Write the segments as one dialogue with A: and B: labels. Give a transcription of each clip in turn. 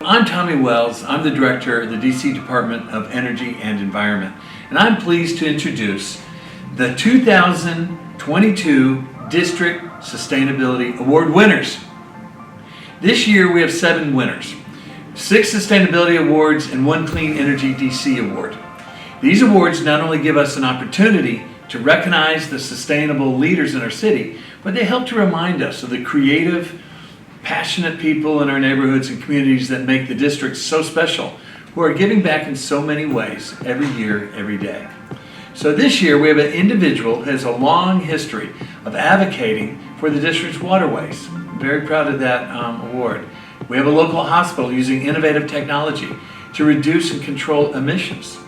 A: I'm Tommy Wells. I'm the director of the DC Department of Energy and Environment, and I'm pleased to introduce the 2022 District Sustainability Award winners. This year we have 7 winners, 6 Sustainability Awards and 1 Clean Energy DC Award. These awards not only give us an opportunity to recognize the sustainable leaders in our city, but they help to remind us of the creative, passionate people in our neighborhoods and communities that make the district so special, who are giving back in so many ways every year, every day. So this year we have an individual who has a long history of advocating for the district's waterways. I'm very proud of that award. We have a local hospital using innovative technology to reduce and control emissions.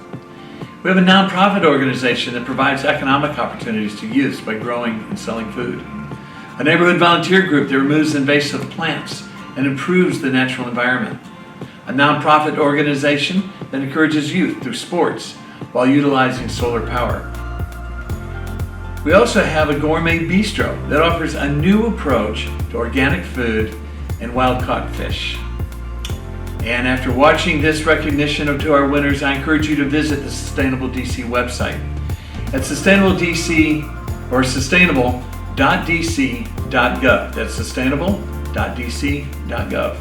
A: We have a nonprofit organization that provides economic opportunities to youth by growing and selling food. A neighborhood volunteer group that removes invasive plants and improves the natural environment. A nonprofit organization that encourages youth through sports while utilizing solar power. We also have a gourmet bistro that offers a new approach to organic food and wild-caught fish. And after watching this recognition to our winners, I encourage you to visit the Sustainable DC website at sustainable.dc.gov. That's sustainable.dc.gov.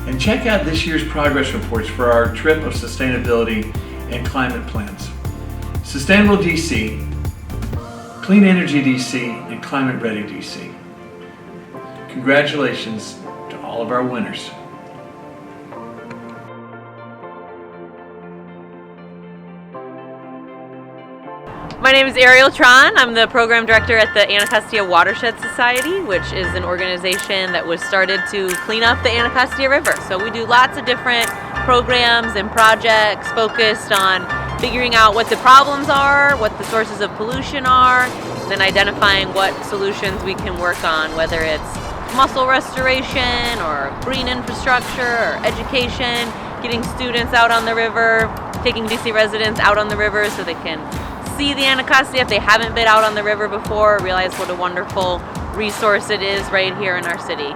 A: And check out this year's progress reports for our trip of sustainability and climate plans. Sustainable DC, Clean Energy DC, and Climate Ready DC. Congratulations to all of our winners.
B: My name is Ariel Trahan. I'm the program director at the Anacostia Watershed Society, which is an organization that was started to clean up the Anacostia River. So we do lots of different programs and projects focused on figuring out what the problems are, what the sources of pollution are, and then identifying what solutions we can work on, whether it's mussel restoration or green infrastructure or education, getting students out on the river, taking DC residents out on the river so they can see the Anacostia if they haven't been out on the river before, realize what a wonderful resource it is right here in our city.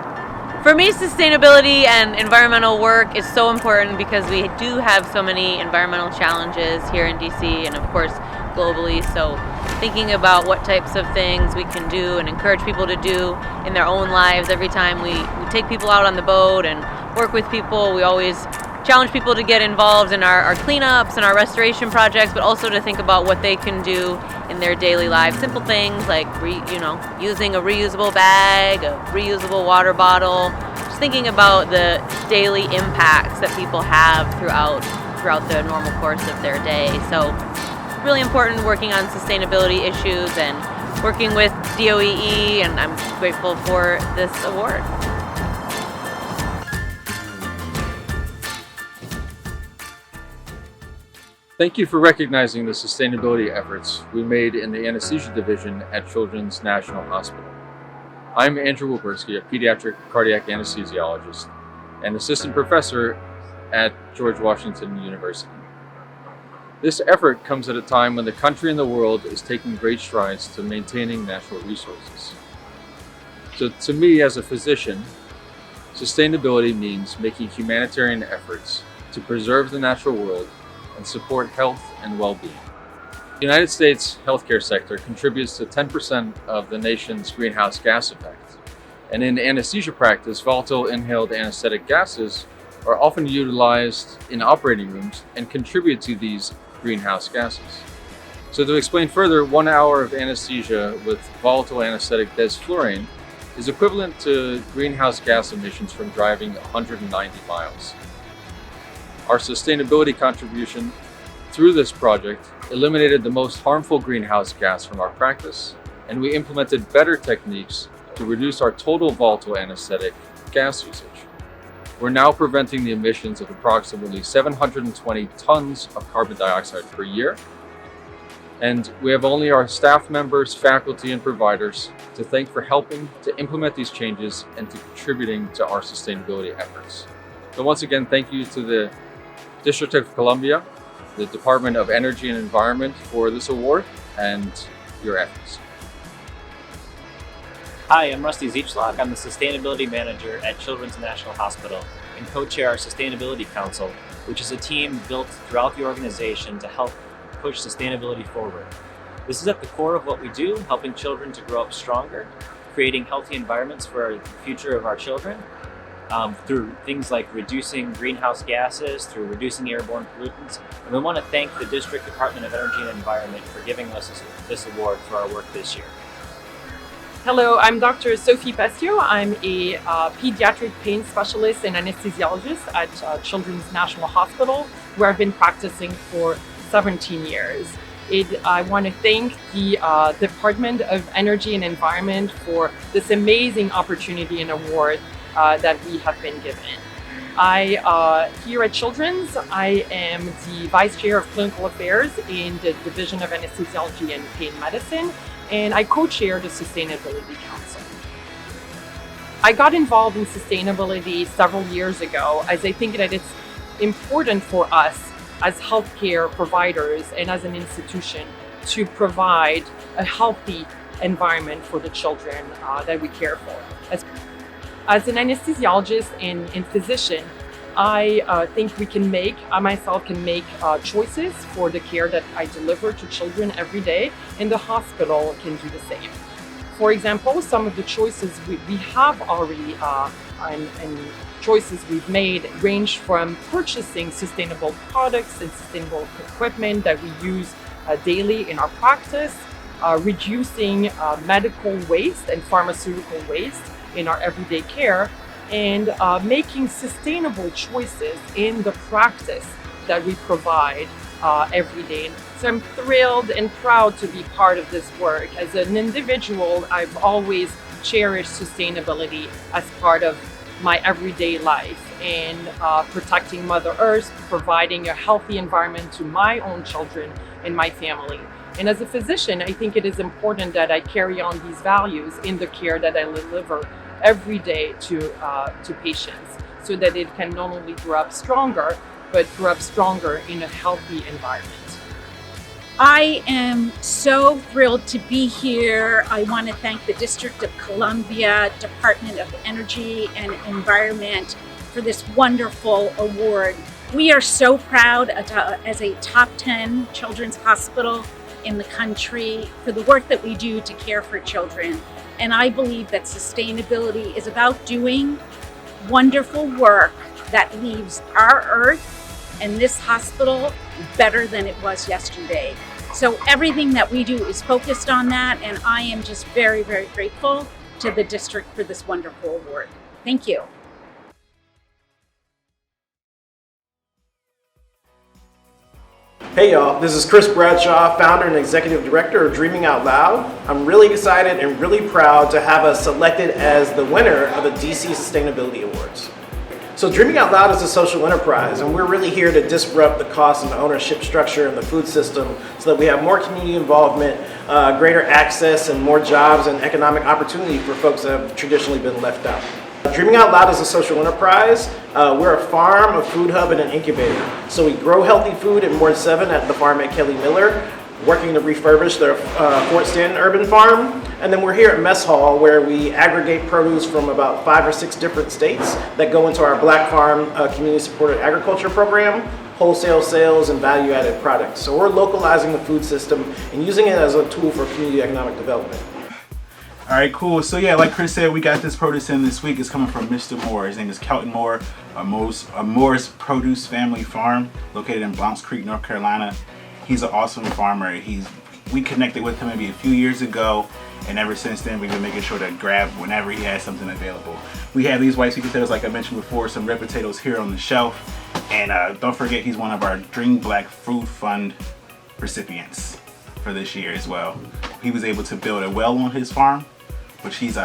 B: For me, sustainability and environmental work is so important because we do have so many environmental challenges here in DC and of course globally. So thinking about what types of things we can do and encourage people to do in their own lives. Every time we take people out on the boat and work with people, we always challenge people to get involved in our cleanups and our restoration projects, but also to think about what they can do in their daily lives. Simple things like using a reusable bag, a reusable water bottle, just thinking about the daily impacts that people have throughout the normal course of their day. So really important working on sustainability issues and working with DOEE, and I'm grateful for this award.
C: Thank you for recognizing the sustainability efforts we made in the anesthesia division at Children's National Hospital. I'm Andrew Wilberski, a pediatric cardiac anesthesiologist and assistant professor at George Washington University. This effort comes at a time when the country and the world is taking great strides to maintaining natural resources. So to me as a physician, sustainability means making humanitarian efforts to preserve the natural world and support health and well-being. The United States healthcare sector contributes to 10% of the nation's greenhouse gas effect. And in anesthesia practice, volatile inhaled anesthetic gases are often utilized in operating rooms and contribute to these greenhouse gases. So to explain further, 1 hour of anesthesia with volatile anesthetic desflurane is equivalent to greenhouse gas emissions from driving 190 miles. Our sustainability contribution through this project eliminated the most harmful greenhouse gas from our practice, and we implemented better techniques to reduce our total volatile anesthetic gas usage. We're now preventing the emissions of approximately 720 tons of carbon dioxide per year, and we have only our staff members, faculty, and providers to thank for helping to implement these changes and to contributing to our sustainability efforts. So once again, thank you to the District of Columbia, the Department of Energy and Environment for this award and your efforts.
D: Hi, I'm Rusty Ziechlock. I'm the Sustainability Manager at Children's National Hospital. and co-chair our Sustainability Council, which is a team built throughout the organization to help push sustainability forward. This is at the core of what we do, helping children to grow up stronger, creating healthy environments for the future of our children, through things like reducing greenhouse gases, through reducing airborne pollutants. And we want to thank the District Department of Energy and Environment for giving us this award for our work this year.
E: Hello, I'm Dr. Sophie Pastio. I'm a pediatric pain specialist and anesthesiologist at Children's National Hospital, where I've been practicing for 17 years. I want to thank the Department of Energy and Environment for this amazing opportunity and award that we have been given. Here at Children's, I am the Vice Chair of Clinical Affairs in the Division of Anesthesiology and Pain Medicine, and I co-chair the Sustainability Council. I got involved in sustainability several years ago, as I think that it's important for us as healthcare providers and as an institution to provide a healthy environment for the children that we care for. As an anesthesiologist and physician, I think I myself can make choices for the care that I deliver to children every day, and the hospital can do the same. For example, some of the choices we have already and choices we've made range from purchasing sustainable products and sustainable equipment that we use daily in our practice, reducing medical waste and pharmaceutical waste in our everyday care, and making sustainable choices in the practice that we provide every day. So I'm thrilled and proud to be part of this work. As an individual, I've always cherished sustainability as part of my everyday life, and protecting Mother Earth, providing a healthy environment to my own children and my family. And as a physician, I think it is important that I carry on these values in the care that I deliver every day to patients, so that it can not only grow up stronger, but grow up stronger in a healthy environment.
F: I am so thrilled to be here. I want to thank the District of Columbia, Department of Energy and Environment for this wonderful award. We are so proud as a top 10 children's hospital in the country for the work that we do to care for children. And I believe that sustainability is about doing wonderful work that leaves our Earth and this hospital better than it was yesterday. So everything that we do is focused on that, and I am just very, very grateful to the district for this wonderful award. Thank you.
G: Hey y'all, this is Chris Bradshaw, founder and executive director of Dreaming Out Loud. I'm really excited and really proud to have us selected as the winner of the DC Sustainability Awards. So Dreaming Out Loud is a social enterprise, and we're really here to disrupt the cost and the ownership structure in the food system so that we have more community involvement, greater access, and more jobs and economic opportunity for folks that have traditionally been left out. Dreaming Out Loud is a social enterprise. We're a farm, a food hub, and an incubator. So we grow healthy food in Ward 7 at the farm at Kelly Miller, working to refurbish their Fort Stanton urban farm. And then we're here at Mess Hall, where we aggregate produce from about 5 or 6 different states that go into our Black Farm Community Supported Agriculture Program, wholesale sales, and value-added products. So we're localizing the food system and using it as a tool for community economic development.
H: All right, cool. So yeah, like Chris said, we got this produce in this week. It's coming from Mr. Moore. His name is Kelton Moore, a Moore's Produce Family Farm located in Blount's Creek, North Carolina. He's an awesome farmer. We connected with him maybe a few years ago, and ever since then we've been making sure to grab whenever he has something available. We have these white sweet potatoes, like I mentioned before, some red potatoes here on the shelf, and don't forget he's one of our Dream Black Food Fund recipients for this year as well. He was able to build a well on his farm, which he's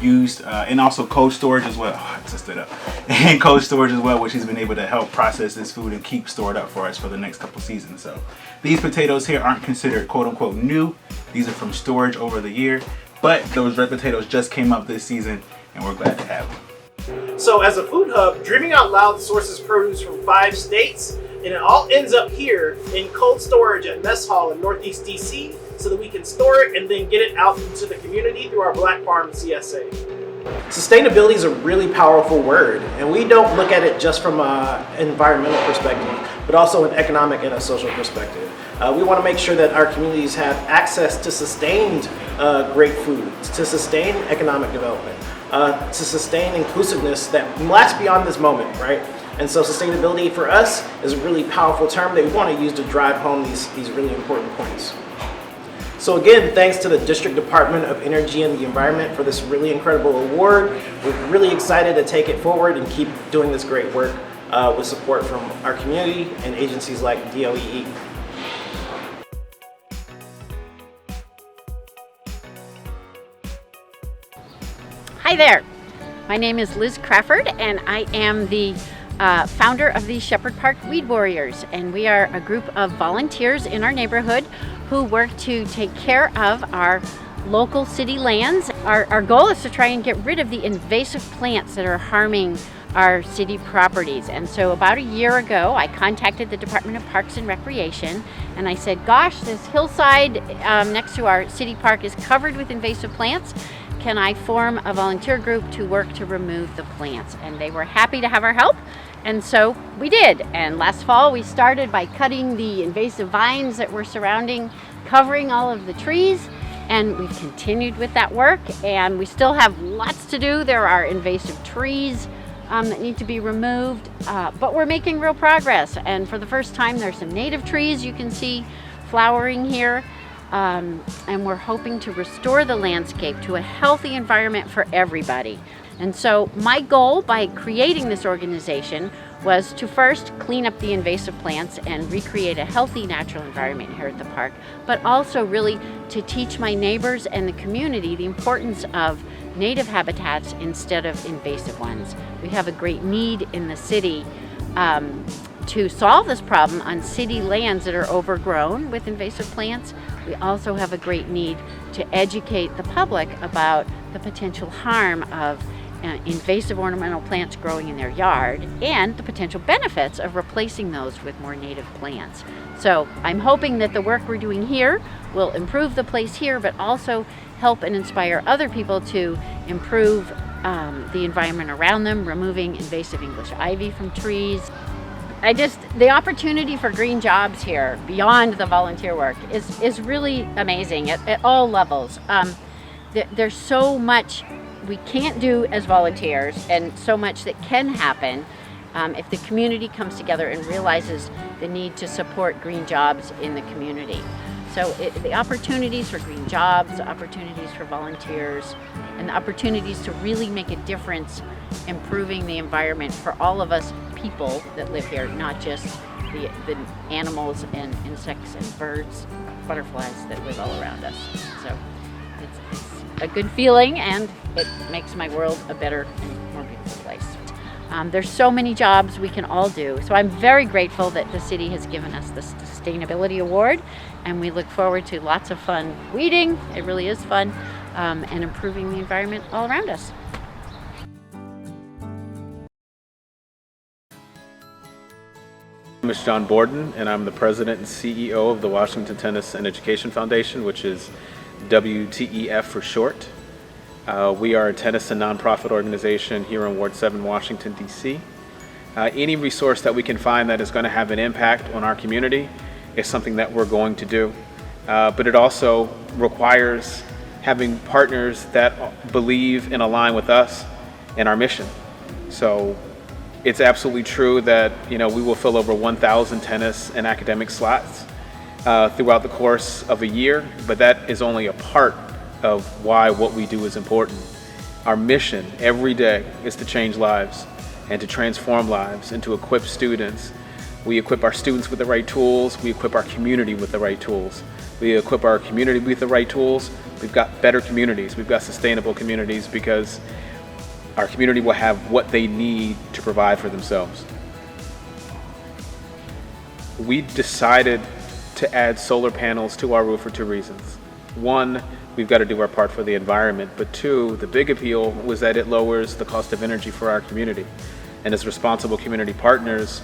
H: used, and also cold storage as well. Oh, I just stood up. And cold storage as well, which he's been able to help process this food and keep stored up for us for the next couple seasons. So these potatoes here aren't considered quote unquote new. These are from storage over the year, but those red potatoes just came up this season, and we're glad to have them.
G: So as a food hub, Dreaming Out Loud sources produce from 5 states, and it all ends up here in cold storage at Mess Hall in Northeast DC, so that we can store it and then get it out into the community through our Black Farm CSA. Sustainability is a really powerful word, and we don't look at it just from an environmental perspective, but also an economic and a social perspective. We want to make sure that our communities have access to sustained great food, to sustain economic development, to sustain inclusiveness that lasts beyond this moment, right? And so sustainability for us is a really powerful term that we want to use to drive home these really important points. So again, thanks to the District Department of Energy and the Environment for this really incredible award. We're really excited to take it forward and keep doing this great work with support from our community and agencies like DOEE.
I: Hi there, my name is Liz Crawford and I am the founder of the Shepherd Park Weed Warriors, and we are a group of volunteers in our neighborhood who work to take care of our local city lands. Our goal is to try and get rid of the invasive plants that are harming our city properties. And so about a year ago, I contacted the Department of Parks and Recreation and I said, gosh, this hillside next to our city park is covered with invasive plants. Can I form a volunteer group to work to remove the plants? And they were happy to have our help. And so we did. And last fall we started by cutting the invasive vines that were covering all of the trees. And we've continued with that work, and we still have lots to do. There are invasive trees that need to be removed, but we're making real progress. And for the first time, there's some native trees you can see flowering here. And we're hoping to restore the landscape to a healthy environment for everybody. And so my goal by creating this organization was to first clean up the invasive plants and recreate a healthy natural environment here at the park, but also really to teach my neighbors and the community the importance of native habitats instead of invasive ones. We have a great need in the city to solve this problem on city lands that are overgrown with invasive plants. We also have a great need to educate the public about the potential harm of invasive ornamental plants growing in their yard and the potential benefits of replacing those with more native plants. So I'm hoping that the work we're doing here will improve the place here, but also help and inspire other people to improve the environment around them, removing invasive English ivy from trees. The opportunity for green jobs here beyond the volunteer work is really amazing at all levels. There's so much we can't do as volunteers and so much that can happen if the community comes together and realizes the need to support green jobs in the community. So the opportunities for green jobs, the opportunities for volunteers, and the opportunities to really make a difference improving the environment for all of us people that live here, not just the animals and insects and birds, butterflies that live all around us. So it's a good feeling, and it makes my world a better and more beautiful place. There's so many jobs we can all do. So I'm very grateful that the city has given us this Sustainability Award, and we look forward to lots of fun weeding. It really is fun, and improving the environment all around us.
J: My name is John Borden, and I'm the president and CEO of the Washington Tennis and Education Foundation, which is WTEF for short. We are a tennis and nonprofit organization here in Ward 7, Washington, DC. Any resource that we can find that is going to have an impact on our community is something that we're going to do. But it also requires having partners that believe and align with us and our mission. So it's absolutely true that we will fill over 1,000 tennis and academic slots throughout the course of a year, but that is only a part of why what we do is important. Our mission every day is to change lives and to transform lives and to equip students. We equip our students with the right tools. We equip our community with the right tools. We equip our community with the right tools. We've got better communities. We've got sustainable communities because our community will have what they need to provide for themselves. We decided to add solar panels to our roof for two reasons. One, we've got to do our part for the environment, but two, the big appeal was that it lowers the cost of energy for our community. And as responsible community partners,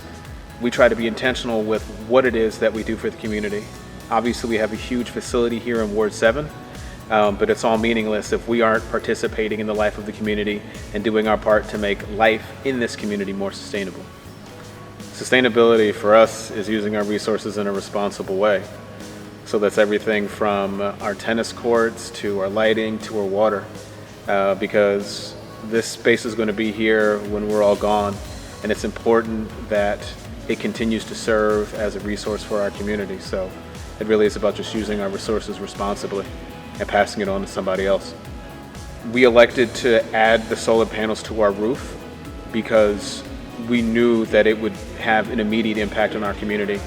J: we try to be intentional with what it is that we do for the community. Obviously, we have a huge facility here in Ward 7, but it's all meaningless if we aren't participating in the life of the community and doing our part to make life in this community more sustainable. Sustainability for us is using our resources in a responsible way. So that's everything from our tennis courts to our lighting to our water, because this space is going to be here when we're all gone, and it's important that it continues to serve as a resource for our community. So it really is about just using our resources responsibly and passing it on to somebody else. We elected to add the solar panels to our roof because we knew that it would have an immediate impact on our community.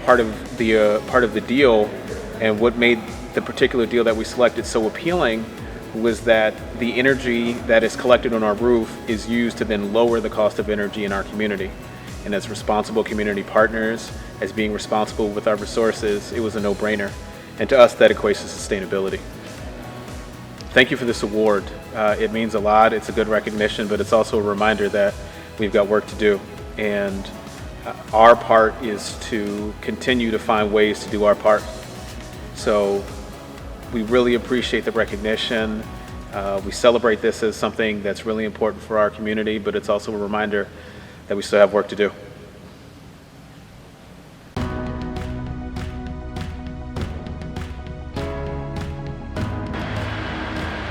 J: Part of the deal, and what made the particular deal that we selected so appealing, was that the energy that is collected on our roof is used to then lower the cost of energy in our community. And as responsible community partners, as being responsible with our resources, it was a no-brainer. And to us, that equates to sustainability. Thank you for this award. It means a lot. It's a good recognition, but it's also a reminder that we've got work to do. And our part is to continue to find ways to do our part. So we really appreciate the recognition. We celebrate this as something that's really important for our community, but it's also a reminder that we still have work to do.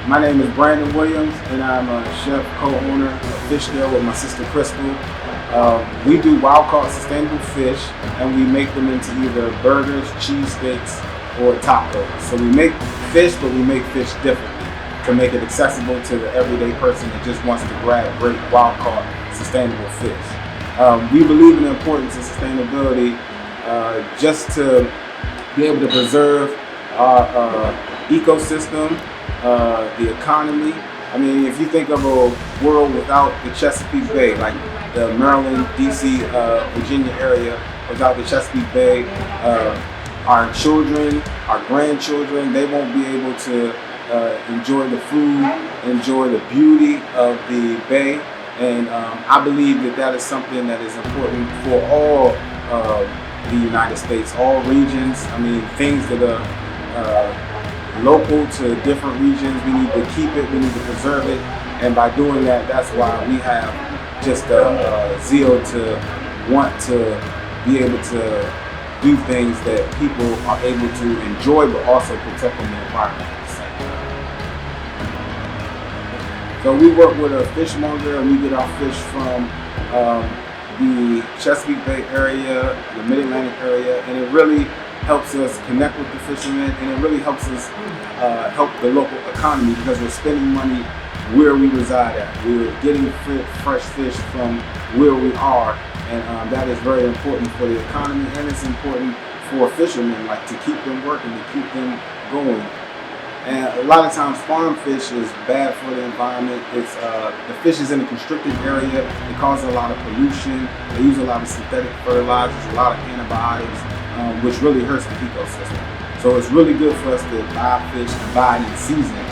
H: My name is Brandon Williams, and I'm a chef co-owner of FishScale with my sister Crystal. We do wild-caught sustainable fish, and we make them into either burgers, cheesesteaks, or tacos. So we make fish, but we make fish differently to make it accessible to the everyday person that just wants to grab great wild-caught sustainable fish. We believe in the importance of sustainability just to be able to preserve our ecosystem, the economy. I mean, if you think of a world without the Chesapeake Bay, like the Maryland, DC, Virginia area, without the Chesapeake Bay, our children, our grandchildren, they won't be able to enjoy the food, enjoy the beauty of the bay. And I believe that that is something that is important for all the United States, all regions. I mean, things that are local to different regions, we need to keep it, we need to preserve it. And by doing that, that's why we have just a zeal to want to be able to do things that people are able to enjoy, but also protecting the environment at the same time. So we work with a fishmonger, and we get our fish from the Chesapeake Bay area, the Mid-Atlantic area, and it really helps us connect with the fishermen, and it really helps us help the local economy because we're spending money where we reside at. We're getting fresh fish from where we are, and that is very important for the economy, and it's important for fishermen, like to keep them working, to keep them going. And a lot of times farm fish is bad for the environment. It's the fish is in a constricted area. It causes a lot of pollution. They use a lot of synthetic fertilizers, a lot of antibiotics, which really hurts the ecosystem. So it's really good for us to buy fish and buy it in season.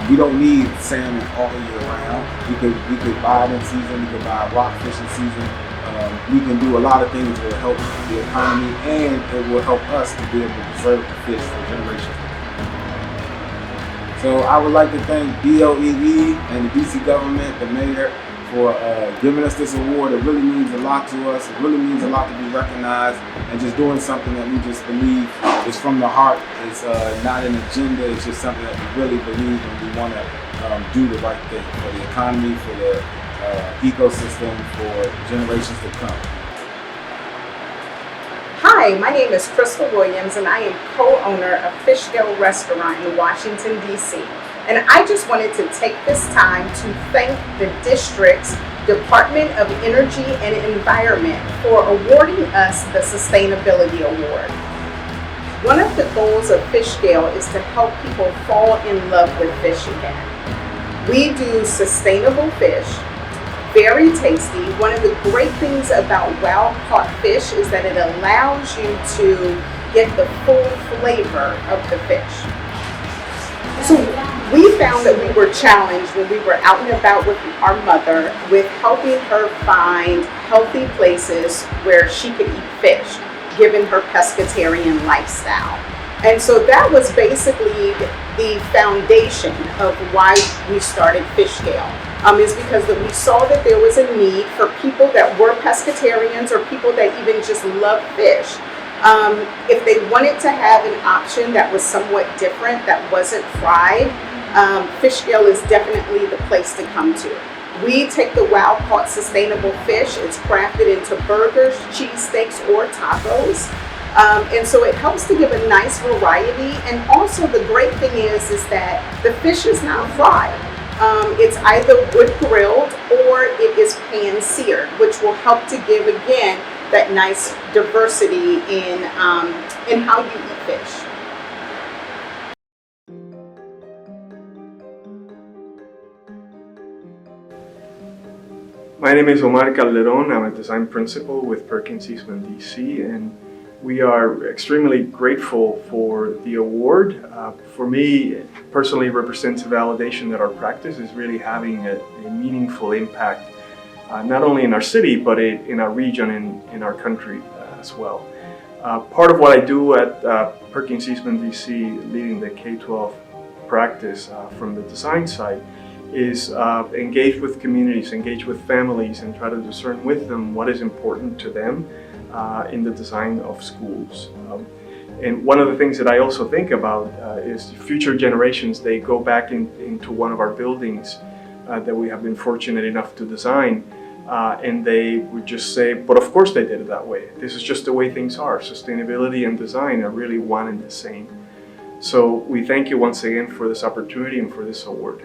H: We don't need salmon all year round. We could buy it in season. We could buy rockfish in season. We can do a lot of things that will help the economy, and it will help us to be able to preserve the fish for generations. So I would like to thank DOEE and the DC government, the mayor, for giving us this award. It really means a lot to us. It really means a lot to be recognized, and just doing something that we just believe is from the heart. It's not an agenda. It's just something that we really believe, and we want to do the right thing for the economy, for the ecosystem, for generations to come.
K: Hi, my name is Crystal Williams, and I am co-owner of FishScale Restaurant in Washington, DC. And I just wanted to take this time to thank the district's Department of Energy and Environment for awarding us the Sustainability Award. One of the goals of FishScale is to help people fall in love with fish again. We do sustainable fish, very tasty. One of the great things about wild caught fish is that it allows you to get the full flavor of the fish. So we found that we were challenged when we were out and about with our mother with helping her find healthy places where she could eat fish, given her pescatarian lifestyle. And so that was basically the foundation of why we started FishScale. Is because that we saw that there was a need for people that were pescatarians or people that even just love fish. If they wanted to have an option that was somewhat different, that wasn't fried, FishScale is definitely the place to come to. We take the wild caught sustainable fish. It's crafted into burgers, cheesesteaks, or tacos. And so it helps to give a nice variety. And also the great thing is that the fish is not fried. It's either wood grilled or it is pan seared, which will help to give, again, that nice diversity in how you eat fish.
L: My name is Omar Calderon. I'm a design principal with Perkins Eastman DC, and we are extremely grateful for the award. For me, personally, it represents a validation that our practice is really having a meaningful impact, not only in our city, but in our region and in our country as well. Part of what I do at Perkins Eastman DC, leading the K-12 practice from the design side, is engage with communities, engage with families, and try to discern with them what is important to them in the design of schools. And one of the things that I also think about is future generations. They go back into one of our buildings that we have been fortunate enough to design, and they would just say, but of course they did it that way. This is just the way things are. Sustainability and design are really one and the same. So we thank you once again for this opportunity and for this award.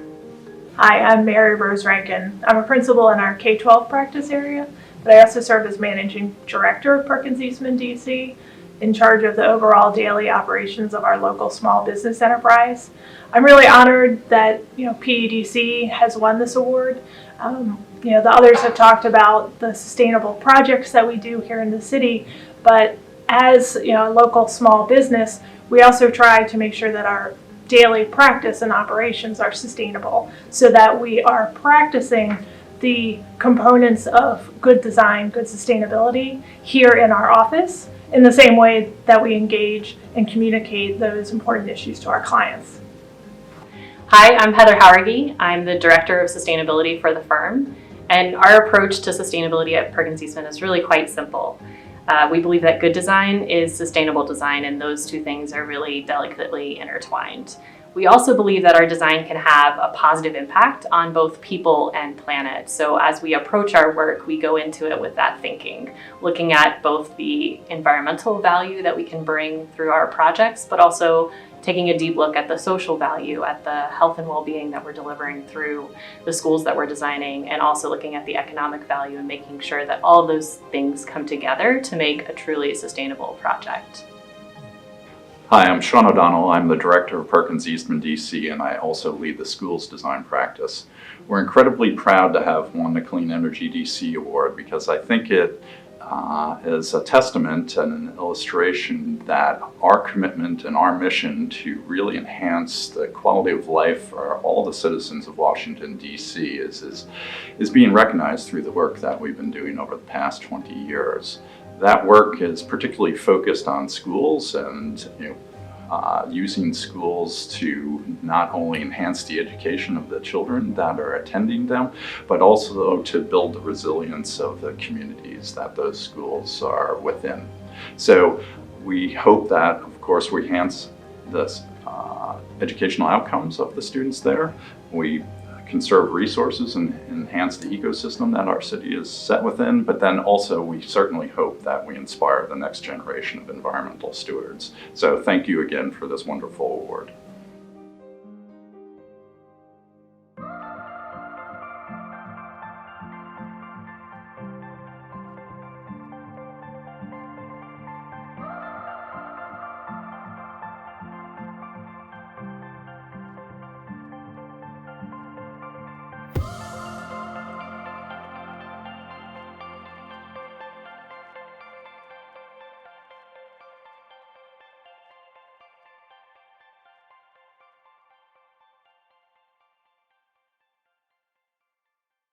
M: Hi, I'm Mary Rose Rankin. I'm a principal in our K-12 practice area, but I also serve as managing director of Perkins Eastman DC, in charge of the overall daily operations of our local small business enterprise. I'm really honored that PEDC has won this award. The others have talked about the sustainable projects that we do here in the city, but as a local small business, we also try to make sure that our daily practice and operations are sustainable, so that we are practicing the components of good design, good sustainability here in our office in the same way that we engage and communicate those important issues to our clients.
N: Hi, I'm Heather Howergy. I'm the Director of Sustainability for the firm, and our approach to sustainability at Perkins Eastman is really quite simple. We believe that good design is sustainable design, and those two things are really delicately intertwined. We also believe that our design can have a positive impact on both people and planet. So as we approach our work, we go into it with that thinking, looking at both the environmental value that we can bring through our projects, but also taking a deep look at the social value, at the health and well-being that we're delivering through the schools that we're designing, and also looking at the economic value and making sure that all of those things come together to make a truly sustainable project.
O: Hi, I'm Sean O'Donnell. I'm the director of Perkins Eastman DC, and I also lead the school's design practice. We're incredibly proud to have won the Clean Energy DC Award because I think it is a testament and an illustration that our commitment and our mission to really enhance the quality of life for all the citizens of Washington, D.C. is being recognized through the work that we've been doing over the past 20 years. That work is particularly focused on schools and using schools to not only enhance the education of the children that are attending them, but also to build the resilience of the communities that those schools are within. So we hope that, of course, we enhance the educational outcomes of the students there. We conserve resources and enhance the ecosystem that our city is set within, but then also we certainly hope that we inspire the next generation of environmental stewards. So thank you again for this wonderful award.